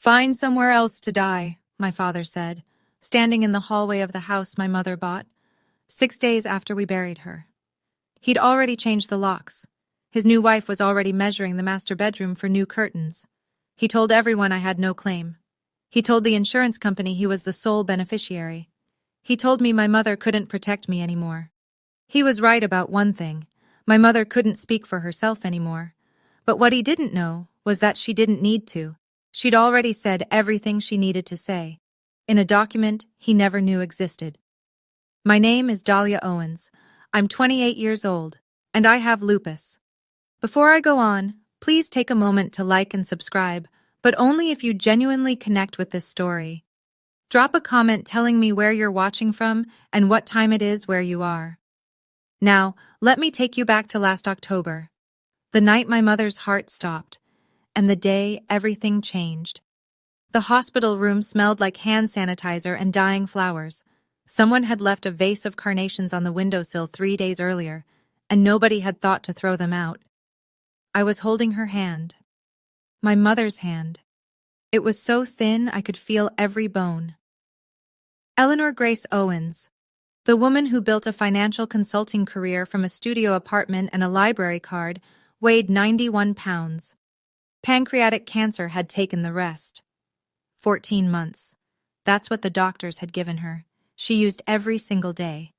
"Find somewhere else to die," my father said, standing in the hallway of the house my mother bought, 6 days after we buried her. He'd already changed the locks. His new wife was already measuring the master bedroom for new curtains. He told everyone I had no claim. He told the insurance company he was the sole beneficiary. He told me my mother couldn't protect me anymore. He was right about one thing. My mother couldn't speak for herself anymore. But what he didn't know was that she didn't need to. She'd already said everything she needed to say, in a document he never knew existed. My name is Dahlia Owens. I'm 28 years old, and I have lupus. Before I go on, please take a moment to like and subscribe, but only if you genuinely connect with this story. Drop a comment telling me where you're watching from and what time it is where you are. Now, let me take you back to last October, the night my mother's heart stopped, and the day everything changed. The hospital room smelled like hand sanitizer and dying flowers. Someone had left a vase of carnations on the windowsill 3 days earlier, and nobody had thought to throw them out. I was holding her hand. My mother's hand. It was so thin I could feel every bone. Eleanor Grace Owens, the woman who built a financial consulting career from a studio apartment and a library card, weighed 91 pounds. Pancreatic cancer had taken the rest. 14 months. That's what the doctors had given her. She used every single day.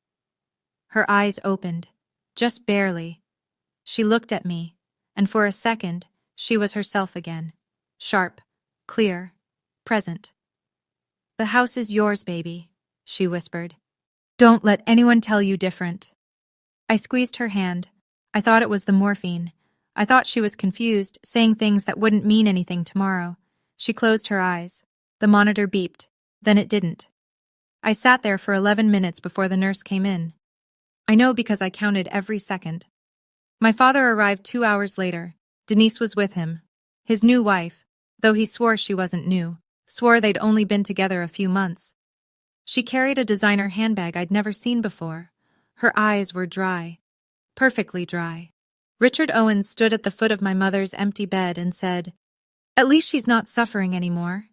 Her eyes opened, just barely. She looked at me, and for a second, she was herself again. Sharp, clear, present. "The house is yours, baby," she whispered. "Don't let anyone tell you different." I squeezed her hand. I thought it was the morphine. I thought she was confused, saying things that wouldn't mean anything tomorrow. She closed her eyes. The monitor beeped. Then it didn't. I sat there for 11 minutes before the nurse came in. I know because I counted every second. My father arrived 2 hours later. Denise was with him. His new wife, though he swore she wasn't new, swore they'd only been together a few months. She carried a designer handbag I'd never seen before. Her eyes were dry. Perfectly dry. Richard Owens stood at the foot of my mother's empty bed and said, "At least she's not suffering anymore."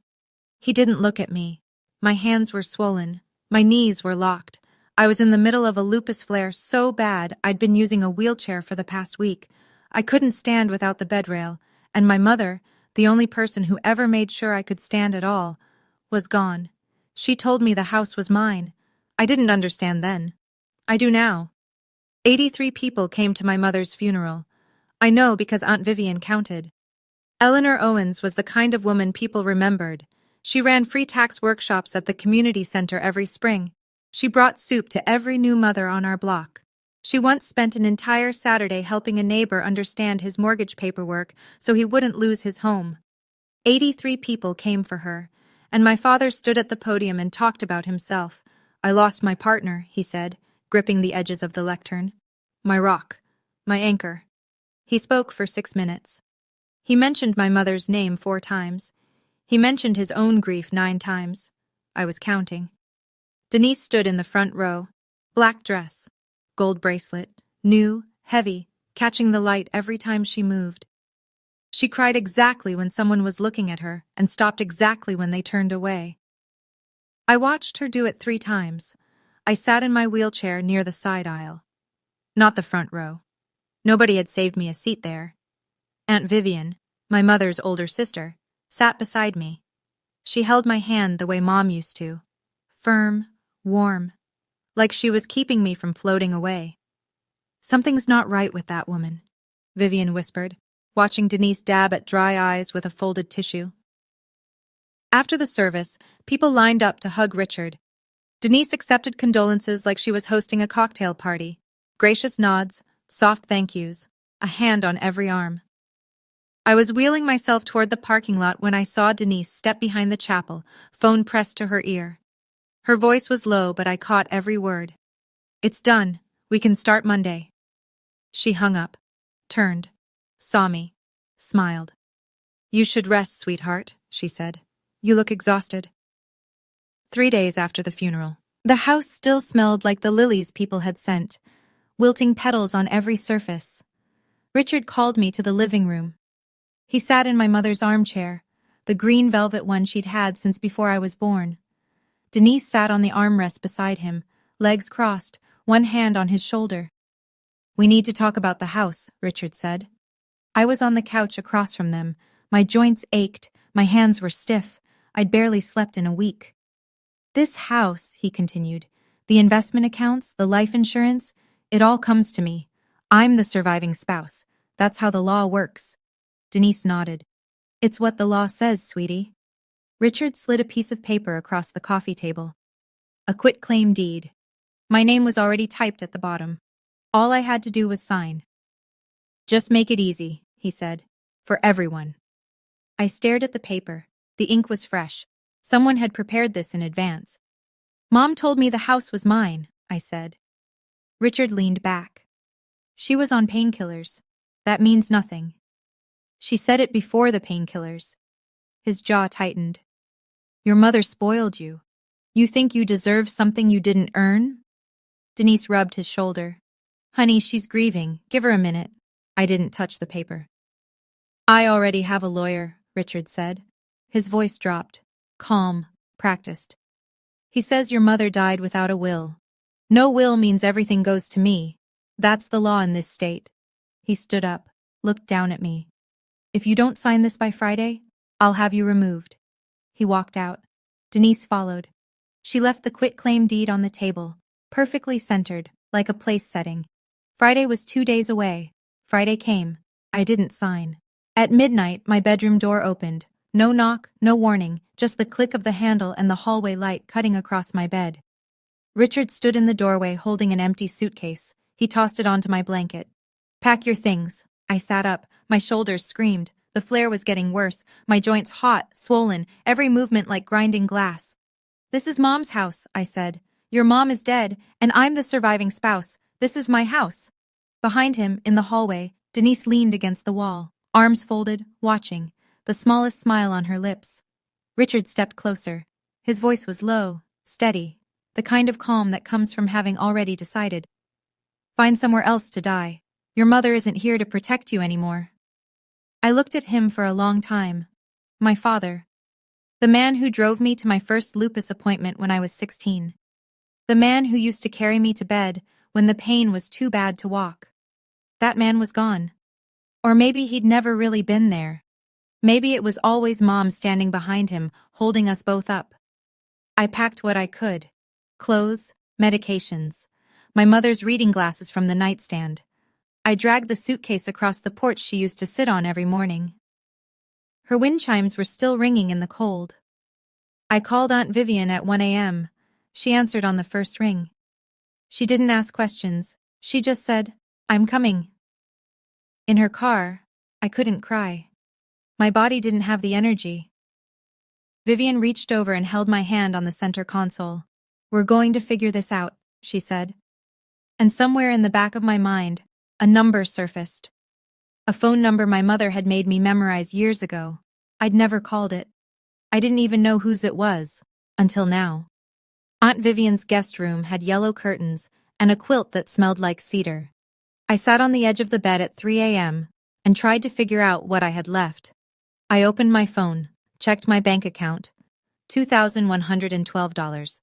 He didn't look at me. My hands were swollen. My knees were locked. I was in the middle of a lupus flare so bad I'd been using a wheelchair for the past week. I couldn't stand without the bed rail, and my mother, the only person who ever made sure I could stand at all, was gone. She told me the house was mine. I didn't understand then. I do now. 83 people came to my mother's funeral. I know because Aunt Vivian counted. Eleanor Owens was the kind of woman people remembered. She ran free tax workshops at the community center every spring. She brought soup to every new mother on our block. She once spent an entire Saturday helping a neighbor understand his mortgage paperwork so he wouldn't lose his home. 83 people came for her, and my father stood at the podium and talked about himself. "I lost my partner," he said, gripping the edges of the lectern. "My rock. My anchor." He spoke for 6 minutes. He mentioned my mother's name 4 times. He mentioned his own grief 9 times. I was counting. Denise stood in the front row. Black dress, gold bracelet, new, heavy, catching the light every time she moved. She cried exactly when someone was looking at her and stopped exactly when they turned away. I watched her do it 3 times. I sat in my wheelchair near the side aisle. Not the front row. Nobody had saved me a seat there. Aunt Vivian, my mother's older sister, sat beside me. She held my hand the way Mom used to. Firm, warm, like she was keeping me from floating away. "Something's not right with that woman," Vivian whispered, watching Denise dab at dry eyes with a folded tissue. After the service, people lined up to hug Richard. Denise accepted condolences like she was hosting a cocktail party. Gracious nods, soft thank yous, a hand on every arm. I was wheeling myself toward the parking lot when I saw Denise step behind the chapel, phone pressed to her ear. Her voice was low, but I caught every word. "It's done. We can start Monday." She hung up, turned, saw me, smiled. "You should rest, sweetheart," she said. "You look exhausted." 3 days after the funeral, the house still smelled like the lilies people had sent, wilting petals on every surface. Richard called me to the living room. He sat in my mother's armchair. the green velvet one she'd had since before I was born. Denise sat on the armrest beside him, legs crossed, one hand on his shoulder. "We need to talk about the house," Richard said. I was on the couch across from them. My joints ached, my hands were stiff. I'd barely slept in a week. "This house," he continued, "the investment accounts, the life insurance, it all comes to me. I'm the surviving spouse. That's how the law works." Denise nodded. "It's what the law says, sweetie." Richard slid a piece of paper across the coffee table. A quitclaim deed. My name was already typed at the bottom. All I had to do was sign. "Just make it easy," he said, "for everyone." I stared at the paper. The ink was fresh. Someone had prepared this in advance. "Mom told me the house was mine," I said. Richard leaned back. "She was on painkillers. That means nothing." "She said it before the painkillers." His jaw tightened. "Your mother spoiled you. You think you deserve something you didn't earn?" Denise rubbed his shoulder. "Honey, she's grieving. Give her a minute." I didn't touch the paper. "I already have a lawyer," Richard said. His voice dropped. Calm, practiced. "He says your mother died without a will. No will means everything goes to me. That's the law in this state." He stood up, looked down at me. "If you don't sign this by Friday, I'll have you removed." He walked out. Denise followed. She left the quitclaim deed on the table, perfectly centered, like a place setting. Friday was 2 days away. Friday came. I didn't sign. At midnight, my bedroom door opened. No knock, no warning, just the click of the handle and the hallway light cutting across my bed. Richard stood in the doorway holding an empty suitcase. He tossed it onto my blanket. "Pack your things." I sat up. My shoulders screamed. The flare was getting worse, my joints hot, swollen, every movement like grinding glass. "This is Mom's house," I said. "Your mom is dead, and I'm the surviving spouse. This is my house." Behind him, in the hallway, Denise leaned against the wall, arms folded, watching, the smallest smile on her lips. Richard stepped closer. His voice was low, steady, the kind of calm that comes from having already decided. "Find somewhere else to die. Your mother isn't here to protect you anymore." I looked at him for a long time. My father. The man who drove me to my first lupus appointment when I was 16. The man who used to carry me to bed when the pain was too bad to walk. That man was gone. Or maybe he'd never really been there. Maybe it was always Mom standing behind him, holding us both up. I packed what I could. Clothes, medications, my mother's reading glasses from the nightstand. I dragged the suitcase across the porch she used to sit on every morning. Her wind chimes were still ringing in the cold. I called Aunt Vivian at 1 a.m. She answered on the first ring. She didn't ask questions. She just said, "I'm coming." In her car, I couldn't cry. My body didn't have the energy. Vivian reached over and held my hand on the center console. "We're going to figure this out," she said. And somewhere in the back of my mind, a number surfaced. A phone number my mother had made me memorize years ago. I'd never called it. I didn't even know whose it was, until now. Aunt Vivian's guest room had yellow curtains and a quilt that smelled like cedar. I sat on the edge of the bed at 3 a.m. and tried to figure out what I had left. I opened my phone, checked my bank account. $2,112.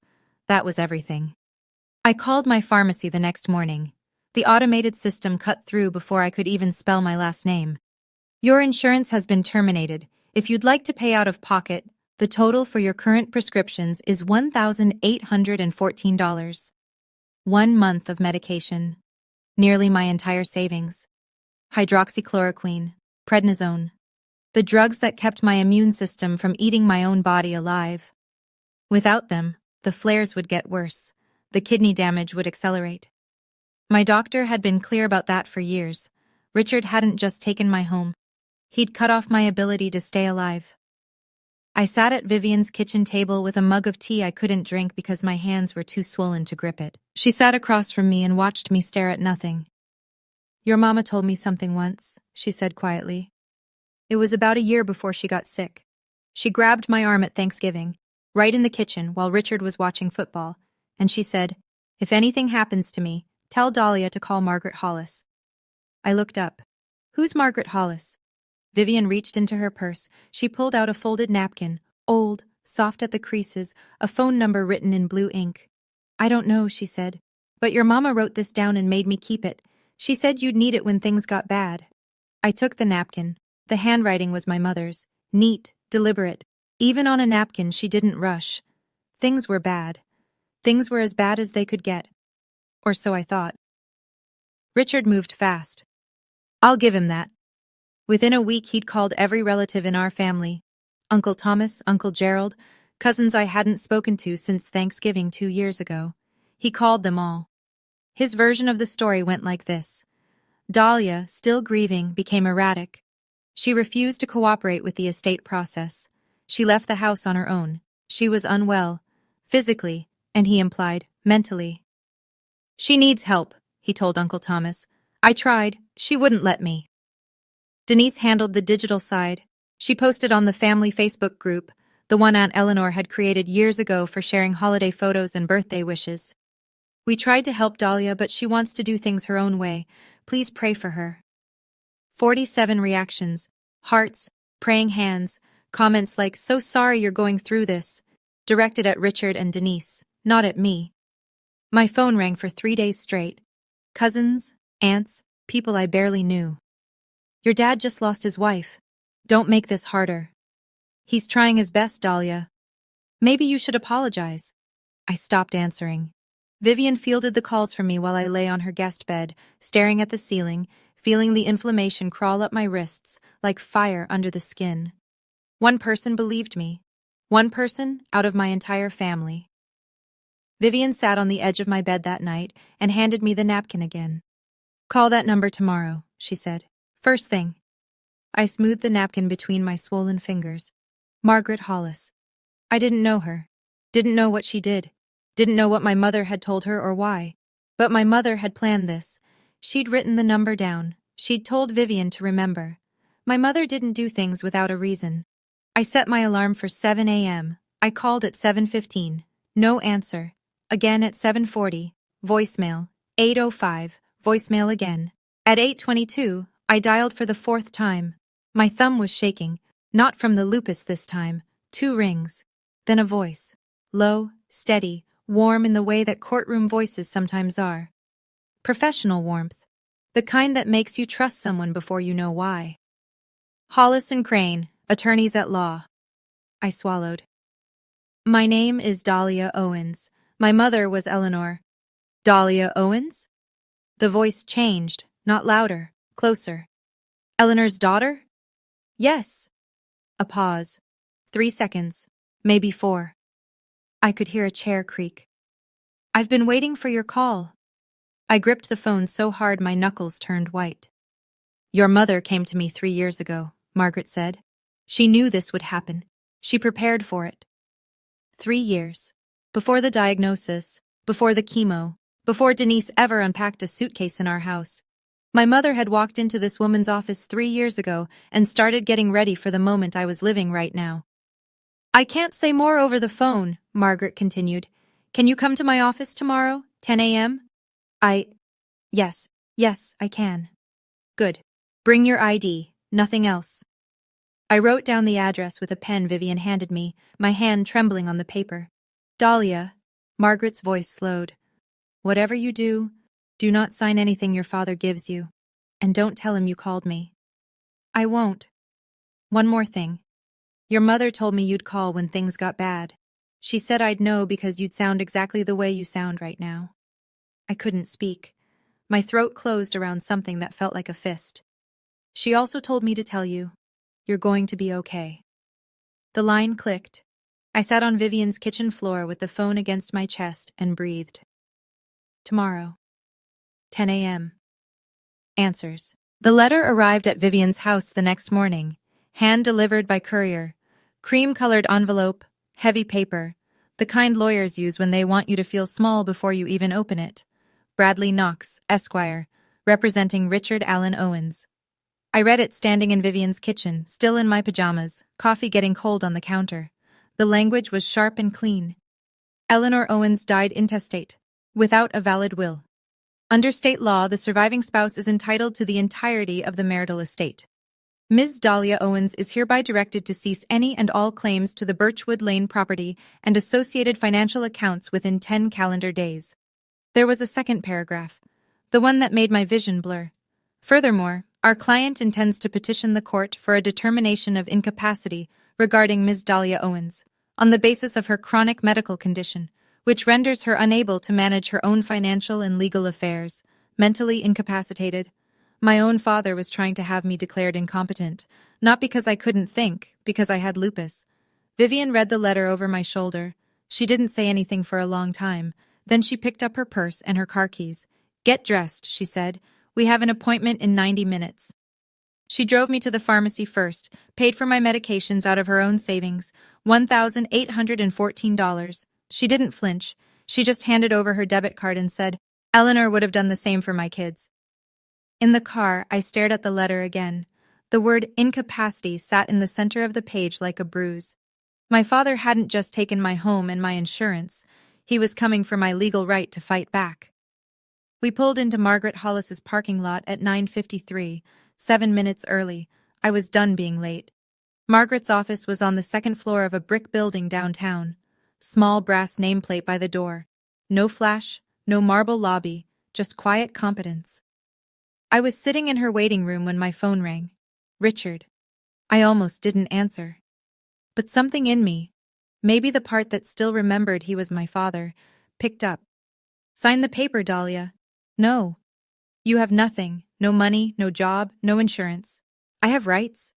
That was everything. I called my pharmacy the next morning. The automated system cut through before I could even spell my last name. "Your insurance has been terminated. If you'd like to pay out of pocket, the total for your current prescriptions is $1,814. 1 month of medication. Nearly my entire savings. Hydroxychloroquine, prednisone. The drugs that kept my immune system from eating my own body alive. Without them, the flares would get worse. The kidney damage would accelerate. My doctor had been clear about that for years. Richard hadn't just taken my home. He'd cut off my ability to stay alive. I sat at Vivian's kitchen table with a mug of tea I couldn't drink because my hands were too swollen to grip it. She sat across from me and watched me stare at nothing. "Your mama told me something once," she said quietly. "It was about a year before she got sick. She grabbed my arm at Thanksgiving, right in the kitchen while Richard was watching football, and she said, 'If anything happens to me, tell Dahlia to call Margaret Hollis.'" I looked up. "Who's Margaret Hollis?" Vivian reached into her purse. She pulled out a folded napkin, old, soft at the creases, a phone number written in blue ink. "I don't know," she said, "but your mama wrote this down and made me keep it. She said you'd need it when things got bad." I took the napkin. The handwriting was my mother's, neat, deliberate. Even on a napkin, she didn't rush. Things were bad. Things were as bad as they could get. Or so I thought. Richard moved fast. I'll give him that. Within a week, he'd called every relative in our family. Uncle Thomas, Uncle Gerald, cousins I hadn't spoken to since Thanksgiving 2 years ago. He called them all. His version of the story went like this. Dahlia, still grieving, became erratic. She refused to cooperate with the estate process. She left the house on her own. She was unwell, physically, and he implied, mentally. "She needs help," he told Uncle Thomas. "I tried. She wouldn't let me." Denise handled the digital side. She posted on the family Facebook group, the one Aunt Eleanor had created years ago for sharing holiday photos and birthday wishes. "We tried to help Dahlia, but she wants to do things her own way. Please pray for her." 47 reactions, hearts, praying hands, comments like, "So sorry you're going through this," directed at Richard and Denise, not at me. My phone rang for 3 days straight. Cousins, aunts, people I barely knew. "Your dad just lost his wife. Don't make this harder." "He's trying his best, Dahlia." "Maybe you should apologize." I stopped answering. Vivian fielded the calls from me while I lay on her guest bed, staring at the ceiling, feeling the inflammation crawl up my wrists like fire under the skin. One person believed me. One person out of my entire family. Vivian sat on the edge of my bed that night and handed me the napkin again. "Call that number tomorrow," she said. "First thing." I smoothed the napkin between my swollen fingers. Margaret Hollis. I didn't know her. Didn't know what she did. Didn't know what my mother had told her or why. But my mother had planned this. She'd written the number down. She'd told Vivian to remember. My mother didn't do things without a reason. I set my alarm for 7 a.m. I called at 7:15. No answer. Again at 7:40. Voicemail. 8:05. Voicemail again. At 8:22, I dialed for the 4th time. My thumb was shaking. Not from the lupus this time. 2 rings. Then a voice. Low, steady, warm in the way that courtroom voices sometimes are. Professional warmth. The kind that makes you trust someone before you know why. "Hollis and Crane, attorneys at law." I swallowed. "My name is Dahlia Owens. My mother was Eleanor." "Dahlia Owens?" The voice changed, not louder, closer. "Eleanor's daughter?" "Yes." A pause. 3 seconds, maybe 4. I could hear a chair creak. "I've been waiting for your call." I gripped the phone so hard my knuckles turned white. "Your mother came to me 3 years ago," Margaret said. "She knew this would happen. She prepared for it." 3 years. Before the diagnosis, before the chemo, before Denise ever unpacked a suitcase in our house. My mother had walked into this woman's office 3 years ago and started getting ready for the moment I was living right now. "I can't say more over the phone," Margaret continued. "Can you come to my office tomorrow, 10 a.m.? Yes, I can." "Good. Bring your ID, nothing else." I wrote down the address with a pen Vivian handed me, my hand trembling on the paper. "Dahlia," Margaret's voice slowed. "Whatever you do not sign anything your father gives you. And don't tell him you called me." "I won't." "One more thing. Your mother told me you'd call when things got bad. She said I'd know because you'd sound exactly the way you sound right now." I couldn't speak. My throat closed around something that felt like a fist. "She also told me to tell you, you're going to be okay." The line clicked. I sat on Vivian's kitchen floor with the phone against my chest and breathed. "Tomorrow, 10 a.m. Answers. The letter arrived at Vivian's house the next morning, hand-delivered by courier. Cream-colored envelope, heavy paper, the kind lawyers use when they want you to feel small before you even open it. Bradley Knox, Esquire, representing Richard Allen Owens. I read it standing in Vivian's kitchen, still in my pajamas, coffee getting cold on the counter. The language was sharp and clean. Eleanor Owens died intestate, without a valid will. Under state law, the surviving spouse is entitled to the entirety of the marital estate. Ms. Dahlia Owens is hereby directed to cease any and all claims to the Birchwood Lane property and associated financial accounts within 10 calendar days. There was a second paragraph, the one that made my vision blur. Furthermore, our client intends to petition the court for a determination of incapacity regarding Ms. Dahlia Owens, on the basis of her chronic medical condition, which renders her unable to manage her own financial and legal affairs, mentally incapacitated. My own father was trying to have me declared incompetent, not because I couldn't think, because I had lupus. Vivian read the letter over my shoulder. She didn't say anything for a long time. Then she picked up her purse and her car keys. "Get dressed," she said. "We have an appointment in 90 minutes. She drove me to the pharmacy first, paid for my medications out of her own savings, $1,814. She didn't flinch. She just handed over her debit card and said, "Eleanor would have done the same for my kids." In the car, I stared at the letter again. The word incapacity sat in the center of the page like a bruise. My father hadn't just taken my home and my insurance. He was coming for my legal right to fight back. We pulled into Margaret Hollis's parking lot at 9:53, 7 minutes early. I was done being late. Margaret's office was on the second floor of a brick building downtown. Small brass nameplate by the door. No flash, no marble lobby, just quiet competence. I was sitting in her waiting room when my phone rang. Richard. I almost didn't answer. But something in me, maybe the part that still remembered he was my father, picked up. "Sign the paper, Dahlia." "No. You have nothing, no money, no job, no insurance. I have rights.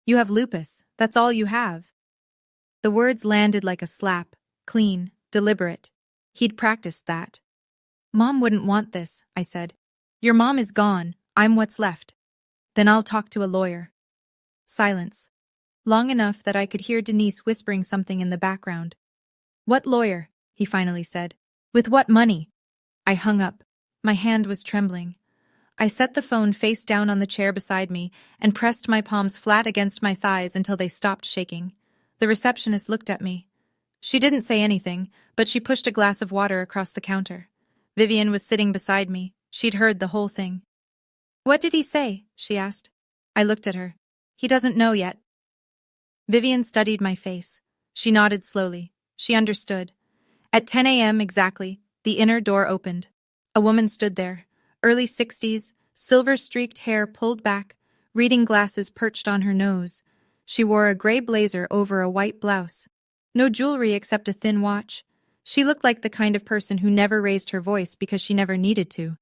You have lupus, that's all you have." The words landed like a slap, clean, deliberate. He'd practiced that. "Mom wouldn't want this," I said. "Your mom is gone, I'm what's left." "Then I'll talk to a lawyer." Silence. Long enough that I could hear Denise whispering something in the background. "What lawyer?" he finally said. "With what money?" I hung up. My hand was trembling. I set the phone face down on the chair beside me and pressed my palms flat against my thighs until they stopped shaking. The receptionist looked at me. She didn't say anything, but she pushed a glass of water across the counter. Vivian was sitting beside me. She'd heard the whole thing. "What did he say?" she asked. I looked at her. "He doesn't know yet." Vivian studied my face. She nodded slowly. She understood. At 10 a.m. exactly, the inner door opened. A woman stood there, early 60s, silver-streaked hair pulled back, reading glasses perched on her nose. She wore a gray blazer over a white blouse. No jewelry except a thin watch. She looked like the kind of person who never raised her voice because she never needed to.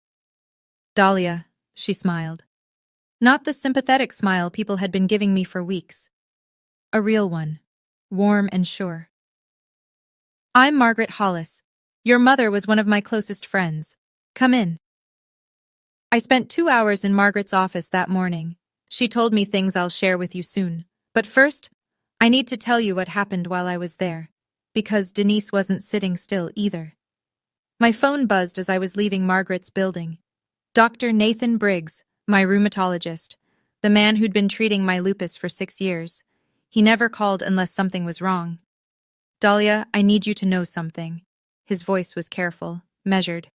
"Dahlia," she smiled. Not the sympathetic smile people had been giving me for weeks. A real one, warm and sure. "I'm Margaret Hollis. Your mother was one of my closest friends. Come in." I spent 2 hours in Margaret's office that morning. She told me things I'll share with you soon. But first, I need to tell you what happened while I was there, because Denise wasn't sitting still either. My phone buzzed as I was leaving Margaret's building. Dr. Nathan Briggs, my rheumatologist, the man who'd been treating my lupus for 6 years. He never called unless something was wrong. "Dahlia, I need you to know something." His voice was careful, measured.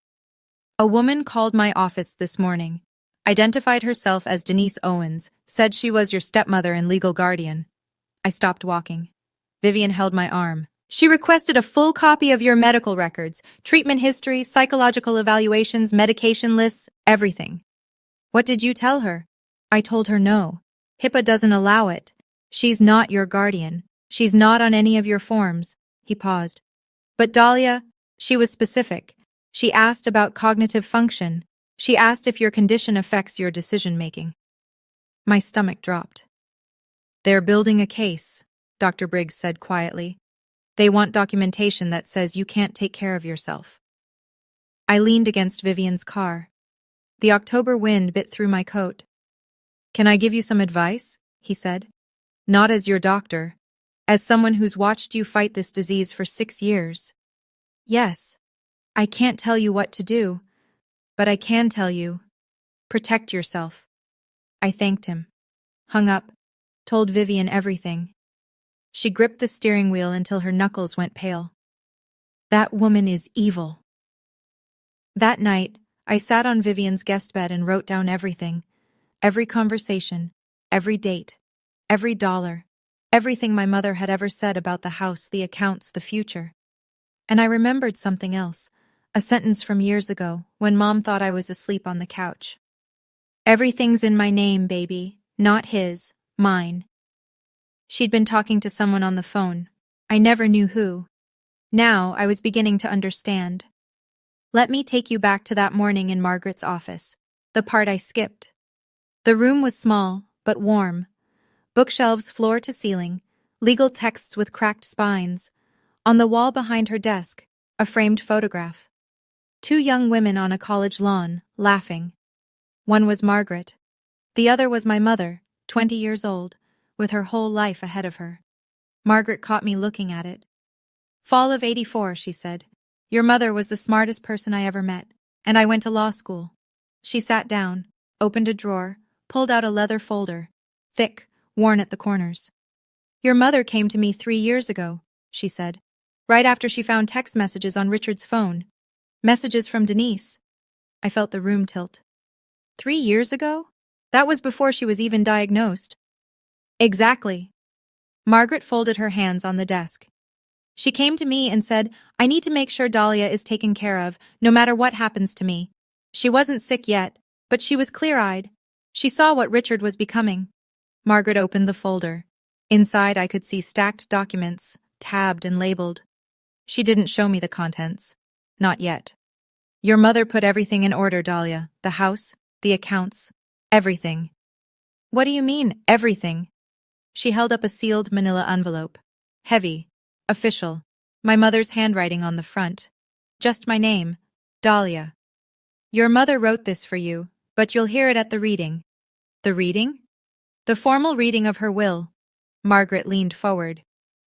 "A woman called my office this morning, identified herself as Denise Owens, said she was your stepmother and legal guardian." I stopped walking. Vivian held my arm. "She requested a full copy of your medical records, treatment history, psychological evaluations, medication lists, everything." "What did you tell her?" "I told her no. HIPAA doesn't allow it. She's not your guardian. She's not on any of your forms." He paused. "But Dahlia," she was specific. "She asked about cognitive function. She asked if your condition affects your decision-making." My stomach dropped. "They're building a case," Dr. Briggs said quietly. "They want documentation that says you can't take care of yourself." I leaned against Vivian's car. The October wind bit through my coat. "Can I give you some advice?" he said. "Not as your doctor, as someone who's watched you fight this disease for 6 years. Yes, I can't tell you what to do, but I can tell you, protect yourself." I thanked him, hung up, told Vivian everything. She gripped the steering wheel until her knuckles went pale. "That woman is evil." That night, I sat on Vivian's guest bed and wrote down everything, every conversation, Every date, every dollar, everything my mother had ever said about the house, the accounts, the future. And I remembered something else, a sentence from years ago when Mom thought I was asleep on the couch. Everything's in my name, baby, not his, mine. She'd been talking to someone on the phone. I never knew who. Now I was beginning to understand. Let me take you back to that morning in Margaret's office, the part I skipped. The room was small, but warm. Bookshelves floor to ceiling, legal texts with cracked spines. On the wall behind her desk, a framed photograph. Two young women on a college lawn, laughing. One was Margaret. The other was my mother, 20 years old, with her whole life ahead of her. Margaret caught me looking at it. Fall of '84, she said. Your mother was the smartest person I ever met, and I went to law school. She sat down, opened a drawer, pulled out a leather folder, thick, worn at the corners. Your mother came to me 3 years ago, she said, right after she found text messages on Richard's phone. Messages from Denise. I felt the room tilt. 3 years ago? That was before she was even diagnosed. Exactly. Margaret folded her hands on the desk. She came to me and said, I need to make sure Dahlia is taken care of, no matter what happens to me. She wasn't sick yet, but she was clear-eyed. She saw what Richard was becoming. Margaret opened the folder. Inside I could see stacked documents, tabbed and labeled. She didn't show me the contents. Not yet. Your mother put everything in order, Dahlia. The house, the accounts, everything. What do you mean, everything? She held up a sealed manila envelope. Heavy, official, my mother's handwriting on the front. Just my name, Dahlia. Your mother wrote this for you, but you'll hear it at the reading. The reading? The formal reading of her will. Margaret leaned forward.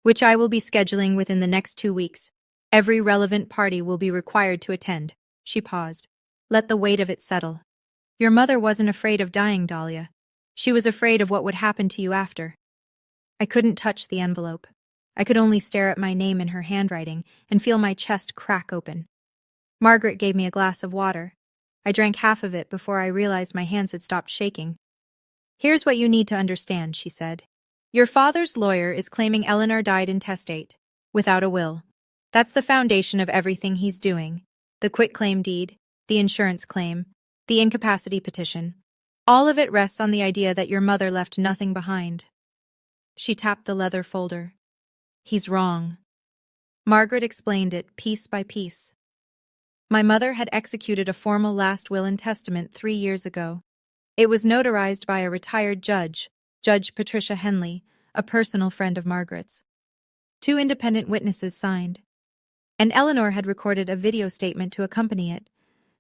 Which I will be scheduling within the next 2 weeks. Every relevant party will be required to attend. She paused. Let the weight of it settle. Your mother wasn't afraid of dying, Dahlia. She was afraid of what would happen to you after. I couldn't touch the envelope. I could only stare at my name in her handwriting and feel my chest crack open. Margaret gave me a glass of water. I drank half of it before I realized my hands had stopped shaking. Here's what you need to understand, she said. Your father's lawyer is claiming Eleanor died intestate, without a will. That's the foundation of everything he's doing. The quitclaim deed, the insurance claim, the incapacity petition. All of it rests on the idea that your mother left nothing behind. She tapped the leather folder. He's wrong. Margaret explained it piece by piece. My mother had executed a formal last will and testament 3 years ago. It was notarized by a retired judge, Judge Patricia Henley, a personal friend of Margaret's. 2 independent witnesses signed. And Eleanor had recorded a video statement to accompany it,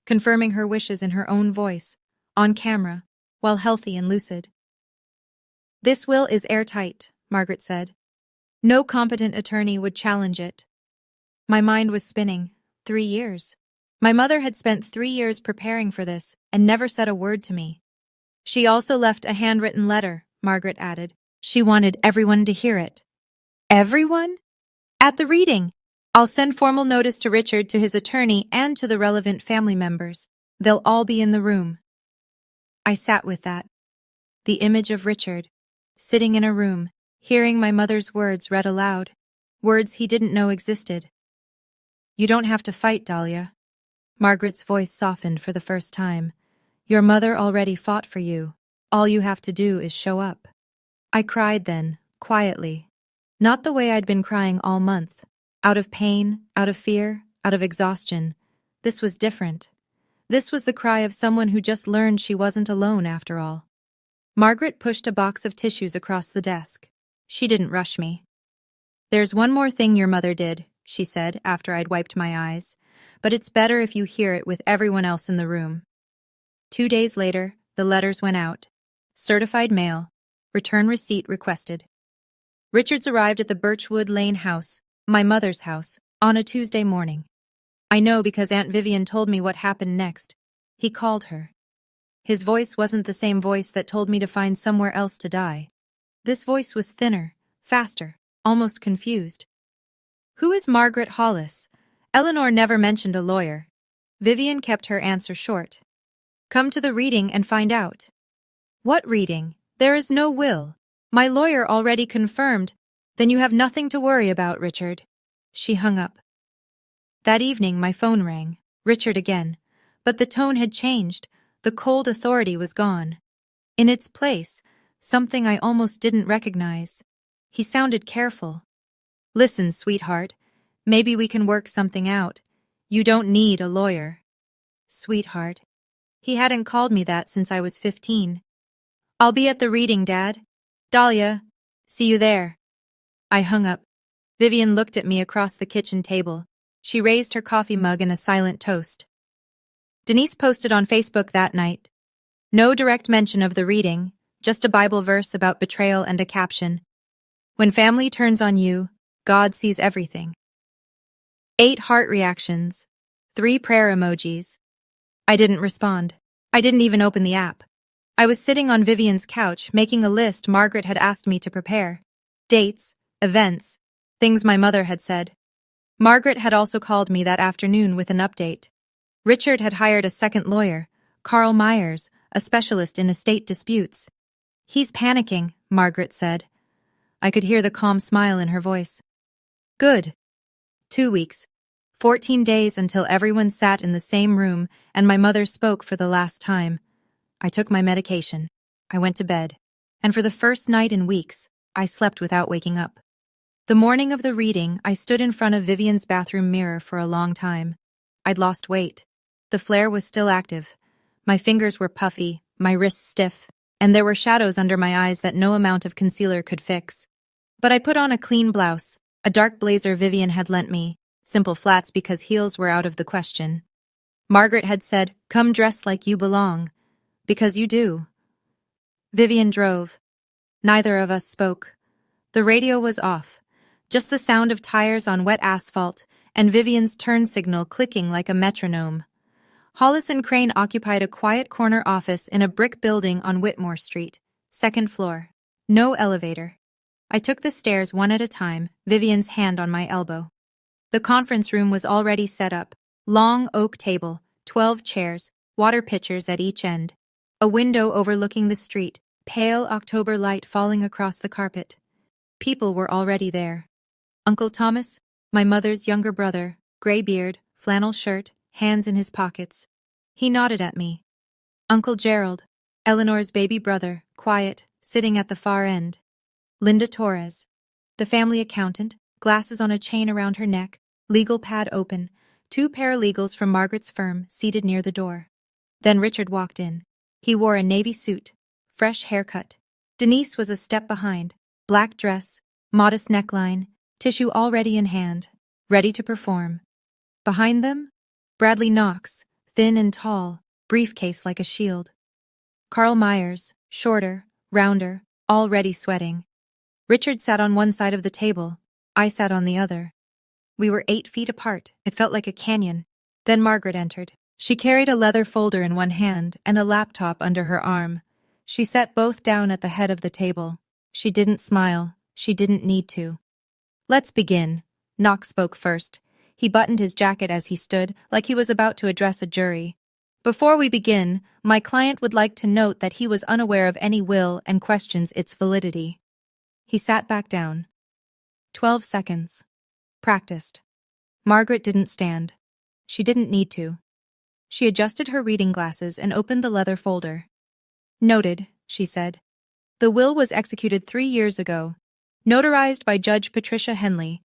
confirming her wishes in her own voice, on camera, while healthy and lucid. This will is airtight, Margaret said. No competent attorney would challenge it. My mind was spinning. 3 years. My mother had spent 3 years preparing for this and never said a word to me. She also left a handwritten letter, Margaret added. She wanted everyone to hear it. Everyone? At the reading. I'll send formal notice to Richard, to his attorney, and to the relevant family members. They'll all be in the room. I sat with that. The image of Richard, sitting in a room, hearing my mother's words read aloud, words he didn't know existed. You don't have to fight, Dahlia. Margaret's voice softened for the first time. Your mother already fought for you. All you have to do is show up. I cried then, quietly. Not the way I'd been crying all month. Out of pain, out of fear, out of exhaustion. This was different. This was the cry of someone who just learned she wasn't alone after all. Margaret pushed a box of tissues across the desk. She didn't rush me. There's one more thing your mother did, she said after I'd wiped my eyes, but it's better if you hear it with everyone else in the room. 2 days later, the letters went out. Certified mail. Return receipt requested. Richards arrived at the Birchwood Lane house, my mother's house, on a Tuesday morning. I know because Aunt Vivian told me what happened next. He called her. His voice wasn't the same voice that told me to find somewhere else to die. This voice was thinner, faster, almost confused. Who is Margaret Hollis? Eleanor never mentioned a lawyer. Vivian kept her answer short. Come to the reading and find out. What reading? There is no will. My lawyer already confirmed. Then you have nothing to worry about, Richard. She hung up. That evening my phone rang. Richard again. But the tone had changed. The cold authority was gone. In its place, something I almost didn't recognize. He sounded careful. Listen, sweetheart. Maybe we can work something out. You don't need a lawyer. Sweetheart. He hadn't called me that since I was 15. I'll be at the reading, Dad. Dahlia. See you there. I hung up. Vivian looked at me across the kitchen table. She raised her coffee mug in a silent toast. Denise posted on Facebook that night. No direct mention of the reading, just a Bible verse about betrayal and a caption. When family turns on you, God sees everything. 8 heart reactions. 3 prayer emojis. I didn't respond. I didn't even open the app. I was sitting on Vivian's couch, making a list Margaret had asked me to prepare. Dates, events, things my mother had said. Margaret had also called me that afternoon with an update. Richard had hired a second lawyer, Carl Myers, a specialist in estate disputes. He's panicking, Margaret said. I could hear the calm smile in her voice. Good. 2 weeks. 14 days until everyone sat in the same room and my mother spoke for the last time. I took my medication. I went to bed. And for the first night in weeks, I slept without waking up. The morning of the reading, I stood in front of Vivian's bathroom mirror for a long time. I'd lost weight. The flare was still active. My fingers were puffy, my wrists stiff, and there were shadows under my eyes that no amount of concealer could fix. But I put on a clean blouse, a dark blazer Vivian had lent me, simple flats because heels were out of the question. Margaret had said, "Come dressed like you belong." Because you do. Vivian drove. Neither of us spoke. The radio was off. Just the sound of tires on wet asphalt and Vivian's turn signal clicking like a metronome. Hollis and Crane occupied a quiet corner office in a brick building on Whitmore Street, 2nd floor. No elevator. I took the stairs one at a time, Vivian's hand on my elbow. The conference room was already set up. Long oak table, 12 chairs, water pitchers at each end. A window overlooking the street, pale October light falling across the carpet. People were already there. Uncle Thomas, my mother's younger brother, gray beard, flannel shirt, hands in his pockets. He nodded at me. Uncle Gerald, Eleanor's baby brother, quiet, sitting at the far end. Linda Torres, the family accountant, glasses on a chain around her neck, legal pad open, 2 paralegals from Margaret's firm seated near the door. Then Richard walked in. He wore a navy suit, fresh haircut. Denise was a step behind, black dress, modest neckline, tissue already in hand, ready to perform. Behind them, Bradley Knox, thin and tall, briefcase like a shield. Carl Myers, shorter, rounder, already sweating. Richard sat on one side of the table. I sat on the other. We were 8 feet apart. It felt like a canyon. Then Margaret entered. She carried a leather folder in one hand and a laptop under her arm. She set both down at the head of the table. She didn't smile. She didn't need to. Let's begin. Knox spoke first. He buttoned his jacket as he stood, like he was about to address a jury. Before we begin, my client would like to note that he was unaware of any will and questions its validity. He sat back down. 12 seconds. Practiced. Margaret didn't stand. She didn't need to. She adjusted her reading glasses and opened the leather folder. Noted, she said. The will was executed 3 years ago. Notarized by Judge Patricia Henley.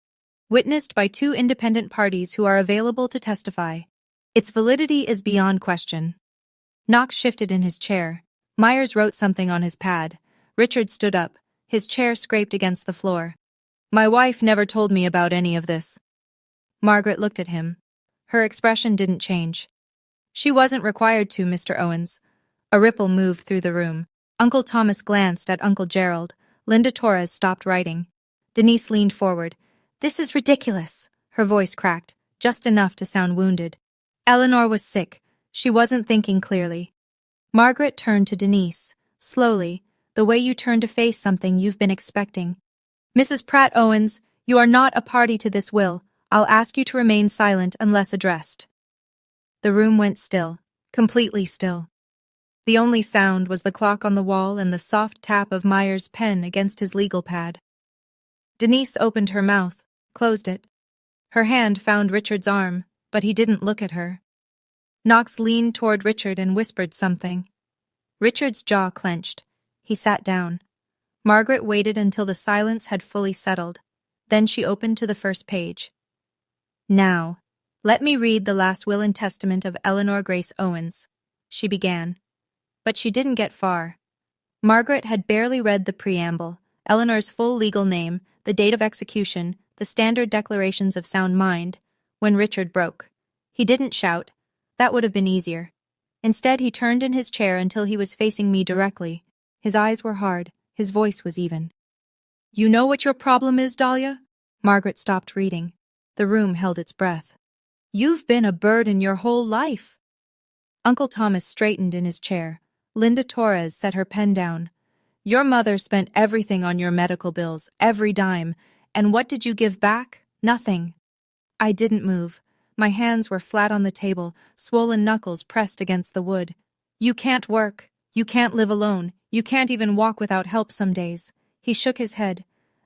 Witnessed by 2 independent parties who are available to testify. Its validity is beyond question. Knox shifted in his chair. Myers wrote something on his pad. Richard stood up. His chair scraped against the floor. My wife never told me about any of this. Margaret looked at him. Her expression didn't change. She wasn't required to, Mr. Owens. A ripple moved through the room. Uncle Thomas glanced at Uncle Gerald. Linda Torres stopped writing. Denise leaned forward. This is ridiculous. Her voice cracked, just enough to sound wounded. Eleanor was sick. She wasn't thinking clearly. Margaret turned to Denise, slowly, the way you turn to face something you've been expecting. Mrs. Pratt Owens, you are not a party to this will. I'll ask you to remain silent unless addressed. The room went still, completely still. The only sound was the clock on the wall and the soft tap of Meyer's pen against his legal pad. Denise opened her mouth, closed it. Her hand found Richard's arm, but he didn't look at her. Knox leaned toward Richard and whispered something. Richard's jaw clenched. He sat down. Margaret waited until the silence had fully settled. Then she opened to the first page. Now, let me read the last will and testament of Eleanor Grace Owens, she began. But she didn't get far. Margaret had barely read the preamble, Eleanor's full legal name, the date of execution, the standard declarations of sound mind, when Richard broke. He didn't shout. That would have been easier. Instead, he turned in his chair until he was facing me directly. His eyes were hard. His voice was even. You know what your problem is, Dahlia? Margaret stopped reading. The room held its breath. You've been a burden your whole life. Uncle Thomas straightened in his chair. Linda Torres set her pen down. Your mother spent everything on your medical bills, every dime. And what did you give back? Nothing. I didn't move. My hands were flat on the table, swollen knuckles pressed against the wood. You can't work. You can't live alone. You can't even walk without help some days. He shook his head.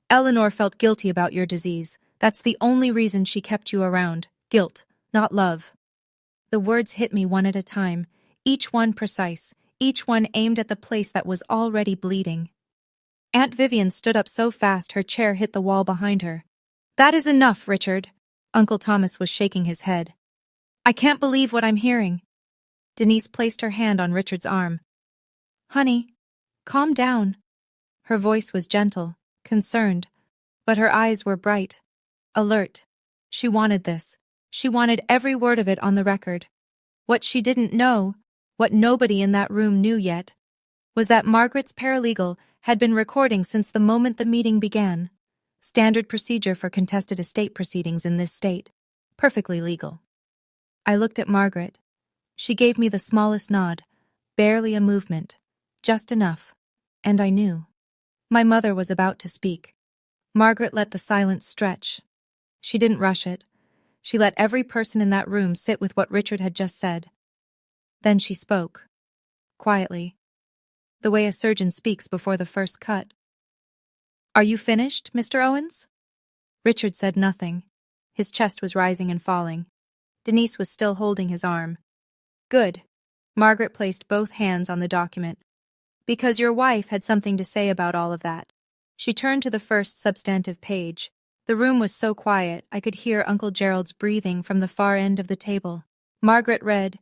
Eleanor felt guilty about your disease. That's the only reason she kept you around. Guilt, not love. The words hit me one at a time, each one precise, each one aimed at the place that was already bleeding. Aunt Vivian stood up so fast her chair hit the wall behind her. That is enough, Richard. Uncle Thomas was shaking his head. I can't believe what I'm hearing. Denise placed her hand on Richard's arm. Honey, calm down. Her voice was gentle, concerned, but her eyes were bright, alert. She wanted this. She wanted every word of it on the record. What she didn't know, what nobody in that room knew yet, was that Margaret's paralegal had been recording since the moment the meeting began. Standard procedure for contested estate proceedings in this state. Perfectly legal. I looked at Margaret. She gave me the smallest nod, barely a movement, just enough, and I knew. My mother was about to speak. Margaret let the silence stretch. She didn't rush it. She let every person in that room sit with what Richard had just said. Then she spoke. Quietly. The way a surgeon speaks before the first cut. Are you finished, Mr. Owens? Richard said nothing. His chest was rising and falling. Denise was still holding his arm. Good. Margaret placed both hands on the document. Because your wife had something to say about all of that. She turned to the first substantive page. The room was so quiet, I could hear Uncle Gerald's breathing from the far end of the table. Margaret read,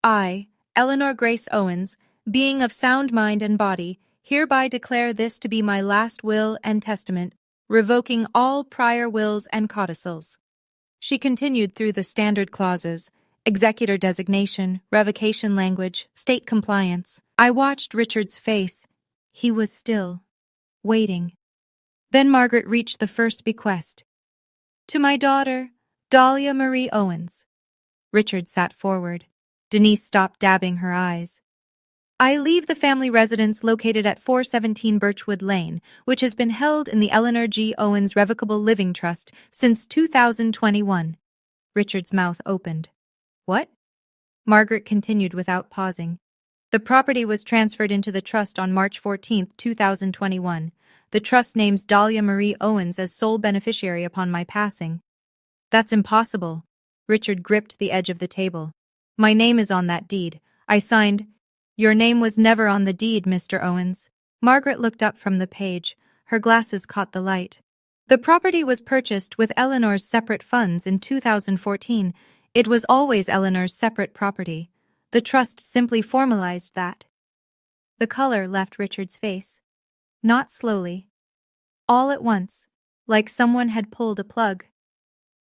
I, Eleanor Grace Owens, being of sound mind and body, hereby declare this to be my last will and testament, revoking all prior wills and codicils. She continued through the standard clauses, executor designation, revocation language, state compliance. I watched Richard's face. He was still, waiting. Then Margaret reached the first bequest. To my daughter, Dahlia Marie Owens. Richard sat forward. Denise stopped dabbing her eyes. I leave the family residence located at 417 Birchwood Lane, which has been held in the Eleanor G. Owens Revocable Living Trust since 2021. Richard's mouth opened. What? Margaret continued without pausing. The property was transferred into the trust on March 14, 2021. The trust names Dahlia Marie Owens as sole beneficiary upon my passing. That's impossible. Richard gripped the edge of the table. My name is on that deed. I signed. Your name was never on the deed, Mr. Owens. Margaret looked up from the page. Her glasses caught the light. The property was purchased with Eleanor's separate funds in 2014. It was always Eleanor's separate property. The trust simply formalized that. The color left Richard's face. Not slowly. All at once, like someone had pulled a plug.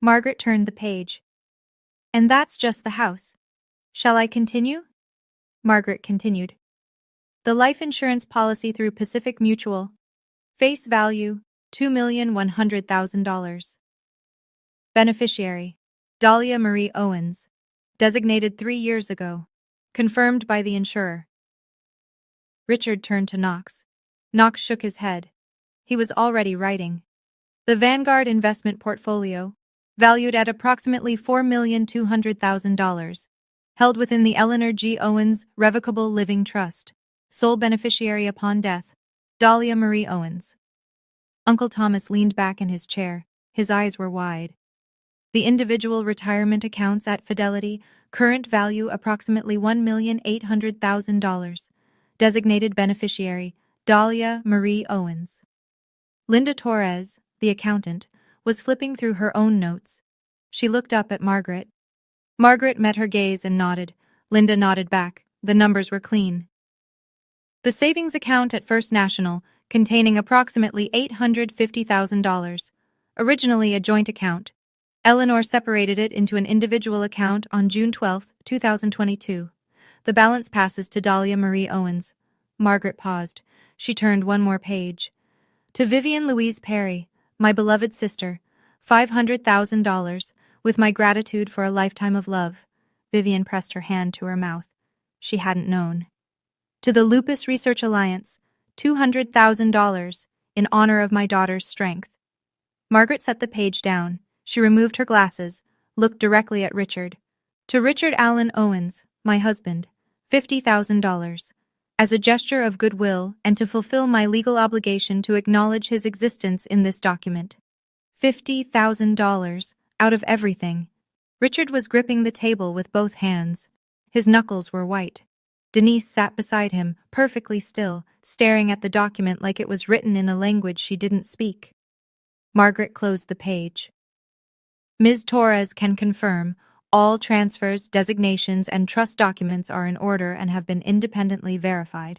Margaret turned the page. And that's just the house. Shall I continue? Margaret continued. The life insurance policy through Pacific Mutual. Face value, $2,100,000. Beneficiary, Dahlia Marie Owens. Designated 3 years ago. Confirmed by the insurer. Richard turned to Knox. Knox shook his head. He was already writing. The Vanguard investment portfolio, valued at approximately $4,200,000, held within the Eleanor G. Owens Revocable Living Trust. Sole beneficiary upon death, Dahlia Marie Owens. Uncle Thomas leaned back in his chair. His eyes were wide. The individual retirement accounts at Fidelity, current value approximately $1,800,000. Designated beneficiary, Dahlia Marie Owens. Linda Torres, the accountant, was flipping through her own notes. She looked up at Margaret. Margaret met her gaze and nodded. Linda nodded back. The numbers were clean. The savings account at First National, containing approximately $850,000. Originally a joint account. Eleanor separated it into an individual account on June 12, 2022. The balance passes to Dahlia Marie Owens. Margaret paused. She turned one more page. To Vivian Louise Perry, my beloved sister, $500,000, with my gratitude for a lifetime of love. Vivian pressed her hand to her mouth. She hadn't known. To the Lupus Research Alliance, $200,000, in honor of my daughter's strength. Margaret set the page down. She removed her glasses, looked directly at Richard. To Richard Allen Owens, my husband, $50,000. As a gesture of goodwill and to fulfill my legal obligation to acknowledge his existence in this document. $50,000, out of everything. Richard was gripping the table with both hands. His knuckles were white. Denise sat beside him, perfectly still, staring at the document like it was written in a language she didn't speak. Margaret closed the page. Ms. Torres can confirm all transfers, designations, and trust documents are in order and have been independently verified.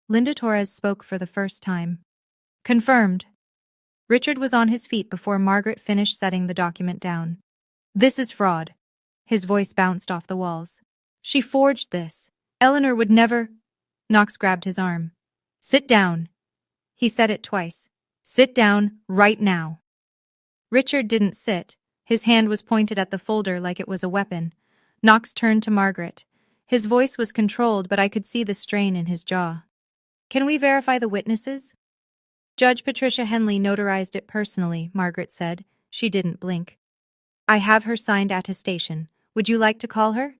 Linda Torres spoke for the first time. Confirmed. Richard was on his feet before Margaret finished setting the document down. This is fraud. His voice bounced off the walls. She forged this. Eleanor would never... Knox grabbed his arm. Sit down. He said it twice. Sit down, right now. Richard didn't sit. His hand was pointed at the folder like it was a weapon. Knox turned to Margaret. His voice was controlled, but I could see the strain in his jaw. Can we verify the witnesses? Judge Patricia Henley notarized it personally, Margaret said. She didn't blink. I have her signed attestation. Would you like to call her?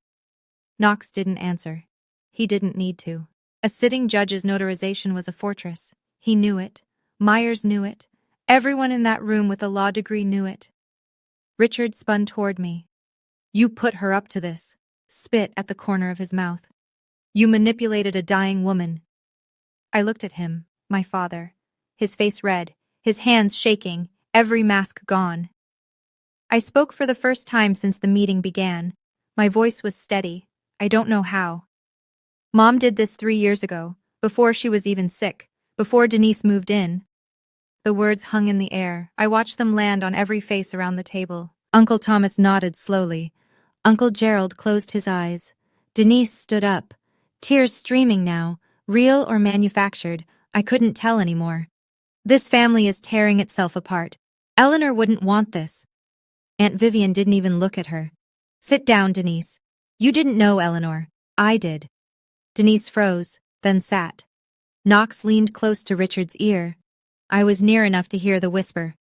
Knox didn't answer. He didn't need to. A sitting judge's notarization was a fortress. He knew it. Myers knew it. Everyone in that room with a law degree knew it. Richard spun toward me. You put her up to this. Spit at the corner of his mouth. You manipulated a dying woman. I looked at him, my father. His face red, his hands shaking, every mask gone. I spoke for the first time since the meeting began. My voice was steady. I don't know how. Mom did this 3 years ago, before she was even sick, before Denise moved in. The words hung in the air. I watched them land on every face around the table. Uncle Thomas nodded slowly. Uncle Gerald closed his eyes. Denise stood up. Tears streaming now, real or manufactured, I couldn't tell anymore. This family is tearing itself apart. Eleanor wouldn't want this. Aunt Vivian didn't even look at her. Sit down, Denise. You didn't know Eleanor. I did. Denise froze, then sat. Knox leaned close to Richard's ear. I was near enough to hear the whisper.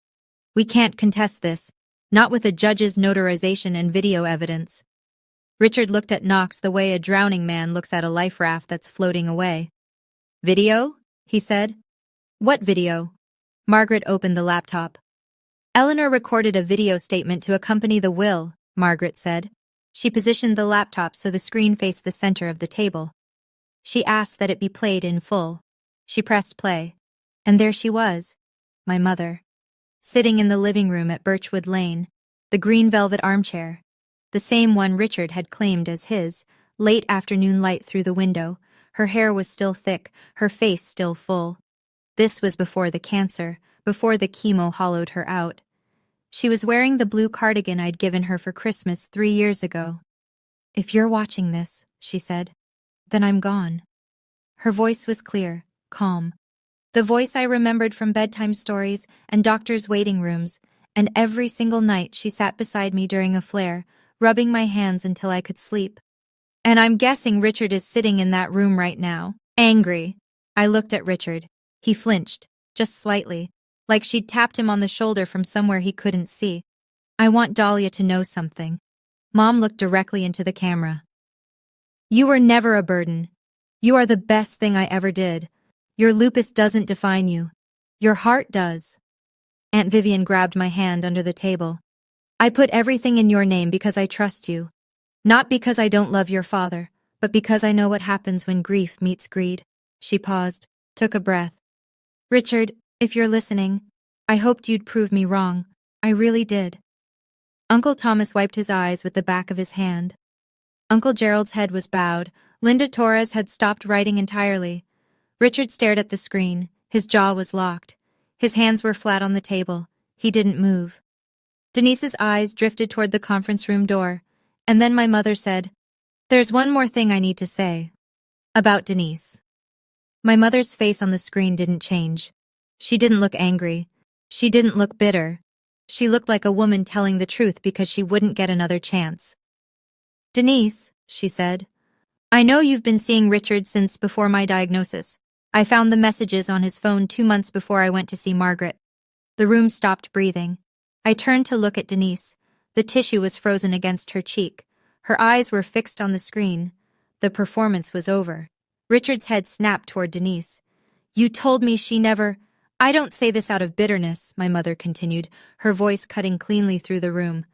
We can't contest this, not with a judge's notarization and video evidence. Richard looked at Knox the way a drowning man looks at a life raft that's floating away. Video? He said. What video? Margaret opened the laptop. Eleanor recorded a video statement to accompany the will, Margaret said. She positioned the laptop so the screen faced the center of the table. She asked that it be played in full. She pressed play. And there she was, my mother, sitting in the living room at Birchwood Lane, the green velvet armchair, the same one Richard had claimed as his, late afternoon light through the window. Her hair was still thick, her face still full. This was before the cancer, before the chemo hollowed her out. She was wearing the blue cardigan I'd given her for Christmas 3 years ago. If you're watching this, she said, then I'm gone. Her voice was clear, calm. The voice I remembered from bedtime stories and doctors' waiting rooms, and every single night she sat beside me during a flare, rubbing my hands until I could sleep. And I'm guessing Richard is sitting in that room right now, angry. I looked at Richard. He flinched, just slightly, like she'd tapped him on the shoulder from somewhere he couldn't see. I want Dahlia to know something. Mom looked directly into the camera. You were never a burden. You are the best thing I ever did. Your lupus doesn't define you. Your heart does. Aunt Vivian grabbed my hand under the table. I put everything in your name because I trust you. Not because I don't love your father, but because I know what happens when grief meets greed. She paused, took a breath. Richard, if you're listening, I hoped you'd prove me wrong. I really did. Uncle Thomas wiped his eyes with the back of his hand. Uncle Gerald's head was bowed. Linda Torres had stopped writing entirely. Richard stared at the screen. His jaw was locked. His hands were flat on the table. He didn't move. Denise's eyes drifted toward the conference room door, and then my mother said, "There's one more thing I need to say. About Denise." My mother's face on the screen didn't change. She didn't look angry. She didn't look bitter. She looked like a woman telling the truth because she wouldn't get another chance. "Denise," she said, "I know you've been seeing Richard since before my diagnosis. I found the messages on his phone 2 months before I went to see Margaret." The room stopped breathing. I turned to look at Denise. The tissue was frozen against her cheek. Her eyes were fixed on the screen. The performance was over. Richard's head snapped toward Denise. "You told me she never—" "I don't say this out of bitterness," my mother continued, her voice cutting cleanly through the room.